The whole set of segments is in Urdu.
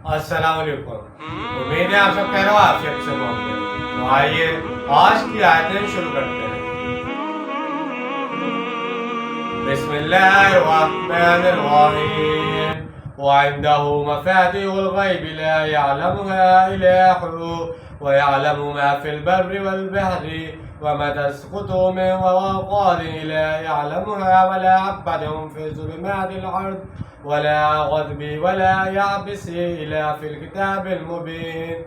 السلام علیکم، امید ہے آپ سب خیر و عافیت سے ہوں گے۔ تو آئیے آج کی آیتیں شروع کرتے ہیں۔ بسم اللہ الرحمن الرحیم وعنده مفاتيح الغیب لا يعلمها إلا هو ويعلم ما في البر والبحر وما تسقط من ورقات لا يعلمها ولا حبة في ظلمات الأرض ولا غضب ولا یابس الا فی الکتاب المبین۔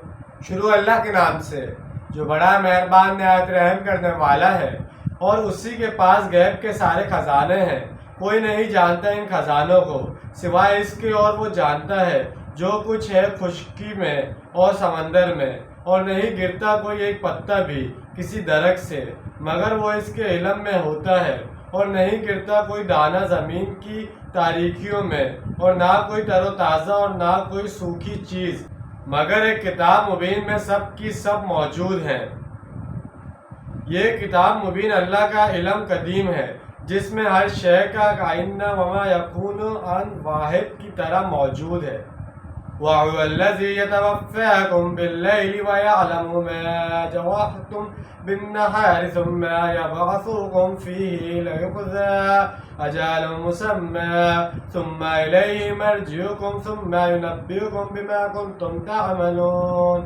شروع اللہ کے نام سے جو بڑا مہربان نہایت رحم کرنے والا ہے، اور اسی کے پاس غیب کے سارے خزانے ہیں۔ کوئی نہیں جانتا ان خزانوں کو سوائے اس کے، اور وہ جانتا ہے جو کچھ ہے خشکی میں اور سمندر میں، اور نہیں گرتا کوئی ایک پتا بھی کسی درخت سے مگر وہ اس کے علم میں ہوتا ہے، اور نہیں گرتا کوئی دانہ زمین کی تاریکیوں میں، اور نہ کوئی تر و تازہ اور نہ کوئی سوکھی چیز مگر ایک کتاب مبین میں سب کی سب موجود ہیں۔ یہ کتاب مبین اللہ کا علم قدیم ہے جس میں ہر شے کا کائنہ وما یکون ان واحد کی طرح موجود ہے۔ وَهُوَ الَّذِي يَتَوَفَّاكُم بِاللَّيْلِ وَيَعْلَمُ مَا جَرَحْتُم بِالنَّهَارِ ثُمَّ يَبْعَثُكُم فِيهِ لِيُقْضَىٰ أَجَلٌ مُّسَمًّى ثُمَّ إِلَيْهِ مَرْجِعُكُمْ ثُمَّ يُنَبِّئُكُم بِمَا كُنتُمْ تَعْمَلُونَ۔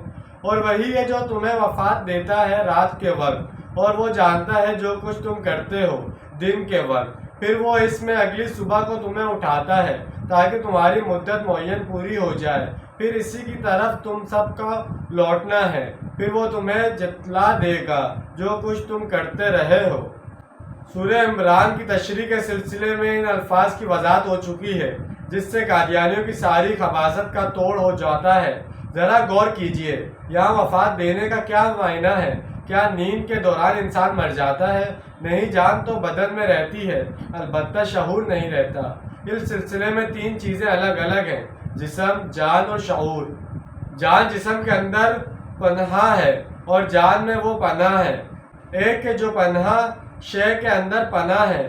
اور وہی ہے جو تمہیں وفات دیتا ہے رات کے وقت، اور وہ جانتا ہے جو کچھ تم کرتے ہو دن کے وقت، پھر وہ اس میں اگلی صبح کو تمہیں اٹھاتا ہے تاکہ تمہاری مدت معین پوری ہو جائے، پھر اسی کی طرف تم سب کا لوٹنا ہے، پھر وہ تمہیں جتلا دے گا جو کچھ تم کرتے رہے ہو۔ سورہ عمران کی تشریح کے سلسلے میں ان الفاظ کی وضاحت ہو چکی ہے جس سے قادیانیوں کی ساری خباثت کا توڑ ہو جاتا ہے۔ ذرا غور کیجئے، یہاں وفات دینے کا کیا معنی ہے؟ کیا نیند کے دوران انسان مر جاتا ہے؟ نہیں، جان تو بدن میں رہتی ہے، البتہ شعور نہیں رہتا۔ اس سلسلے میں تین چیزیں الگ الگ ہیں: جسم، جان اور شعور۔ جان جسم کے اندر پنہا ہے اور جان میں وہ پناہ ہے۔ ایک کہ جو پنہا شے کے اندر پناہ ہے،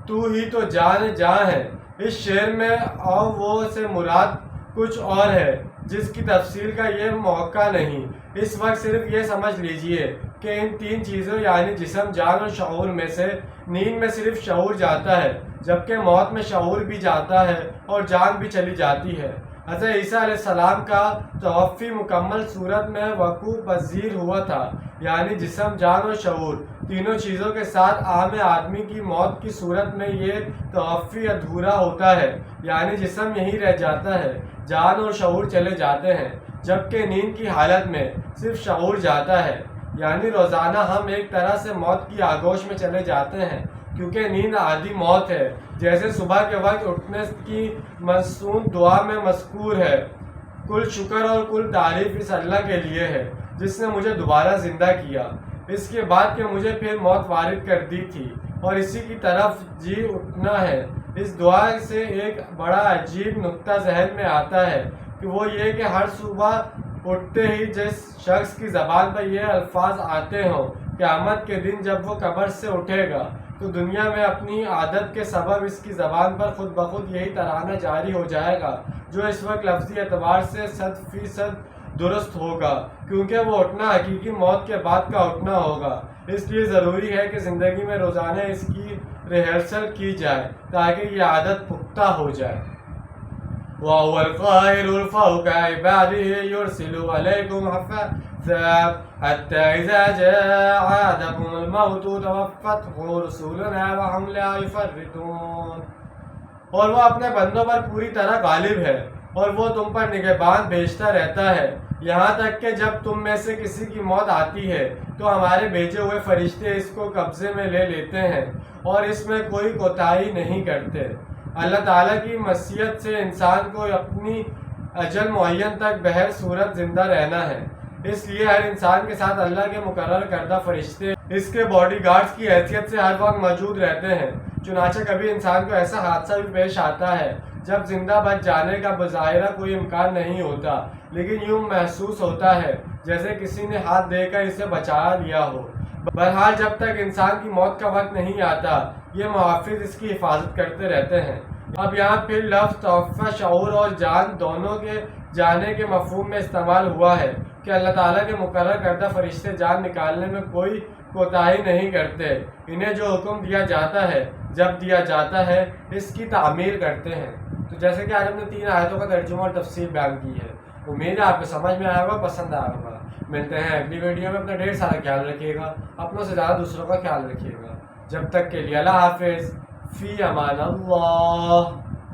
تو ہی تو جان جاں ہے۔ اس شعر میں او وہ سے مراد کچھ اور ہے جس کی تفصیل کا یہ موقع نہیں۔ اس وقت صرف یہ سمجھ لیجئے کہ ان تین چیزوں یعنی جسم، جان اور شعور میں سے نیند میں صرف شعور جاتا ہے، جبکہ موت میں شعور بھی جاتا ہے اور جان بھی چلی جاتی ہے۔ حضرت عیسیٰ علیہ السلام کا توفی مکمل صورت میں وقوع پذیر ہوا تھا، یعنی جسم، جان اور شعور تینوں چیزوں کے ساتھ عام آدمی کی موت کی صورت میں یہ توفی ادھورا ہوتا ہے، یعنی جسم یہیں رہ جاتا ہے، جان اور شعور چلے جاتے ہیں، جبکہ نیند کی حالت میں صرف شعور جاتا ہے۔ یعنی روزانہ ہم ایک طرح سے موت کی آغوش میں چلے جاتے ہیں، کیونکہ نیند عادی موت ہے، جیسے صبح کے وقت اٹھنے کی مصنون دعا میں مذکور ہے۔ کل شکر اور کل تعریف اس اللہ کے لیے ہے جس نے مجھے دوبارہ زندہ کیا، اس کے بعد کہ مجھے پھر موت وارد کر دی تھی، اور اسی کی طرف جی اٹھنا ہے۔ اس دعا سے ایک بڑا عجیب نکتہ ذہن میں آتا ہے کہ وہ یہ کہ ہر صبح اٹھتے ہی جس شخص کی زبان پر یہ الفاظ آتے ہوں، قیامت کے دن جب وہ قبر سے اٹھے گا تو دنیا میں اپنی عادت کے سبب اس کی زبان پر خود بخود یہی ترانہ جاری ہو جائے گا، جو اس وقت لفظی اعتبار سے 100% درست ہوگا، کیونکہ وہ اٹھنا حقیقی موت کے بعد کا اٹھنا ہوگا۔ اس لیے ضروری ہے کہ زندگی میں روزانہ اس کی ریہرسل کی جائے تاکہ یہ عادت پختہ ہو جائے۔ وَهُوَ الْقَاهِرُ فَوْقَ عِبَادِهِ يُرْسِلُ عَلَيْكُمْ حَفَظًا حَتَّى إِذَا جَاءَ أَحَدَكُمُ الْمَوْتُ تَوَفَّتْهُ رُسُلُنَا وَهُمْ لَا يُفَرِّطُونَ۔ اور وہ اپنے بندوں پر پوری طرح غالب ہے، اور وہ تم پر نگہبان بھیجتا رہتا ہے، یہاں تک کہ جب تم میں سے کسی کی موت آتی ہے تو ہمارے بھیجے ہوئے فرشتے اس کو قبضے میں لے لیتے ہیں، اور اس میں کوئی کوتاہی نہیں کرتے۔ اللہ تعالیٰ کی مشیت سے انسان کو اپنی اجل معین تک بہر صورت زندہ رہنا ہے، اس لیے ہر انسان کے ساتھ اللہ کے مقرر کردہ فرشتے اس کے باڈی گارڈز کی حیثیت سے ہر وقت موجود رہتے ہیں۔ چنانچہ کبھی انسان کو ایسا حادثہ بھی پیش آتا ہے جب زندہ بچ جانے کا بظاہرہ کوئی امکان نہیں ہوتا، لیکن یوں محسوس ہوتا ہے جیسے کسی نے ہاتھ دے کر اسے بچا لیا ہو۔ بہرحال جب تک انسان کی موت کا وقت نہیں آتا، یہ محافظ اس کی حفاظت کرتے رہتے ہیں۔ اب یہاں پھر لفظ توفیٰ شعور اور جان دونوں کے جانے کے مفہوم میں استعمال ہوا ہے کہ اللہ تعالیٰ کے مقرر کردہ فرشتے جان نکالنے میں کوئی کوتاہی نہیں کرتے، انہیں جو حکم دیا جاتا ہے جب دیا جاتا ہے اس کی تعمیل کرتے ہیں۔ تو جیسے کہ آج ہم نے 3 آیتوں کا ترجمہ اور تفسیر بیان کی ہے، امید ہے آپ کو سمجھ میں آیا ہوگا، پسند آیا ہوگا۔ ملتے ہیں اگلی ویڈیو میں، اپنا ڈھیر سارا خیال رکھیے گا، اپنوں سے زیادہ دوسروں کا خیال رکھیے گا۔ جب تک کے لیے اللہ حافظ، فی امان اللہ۔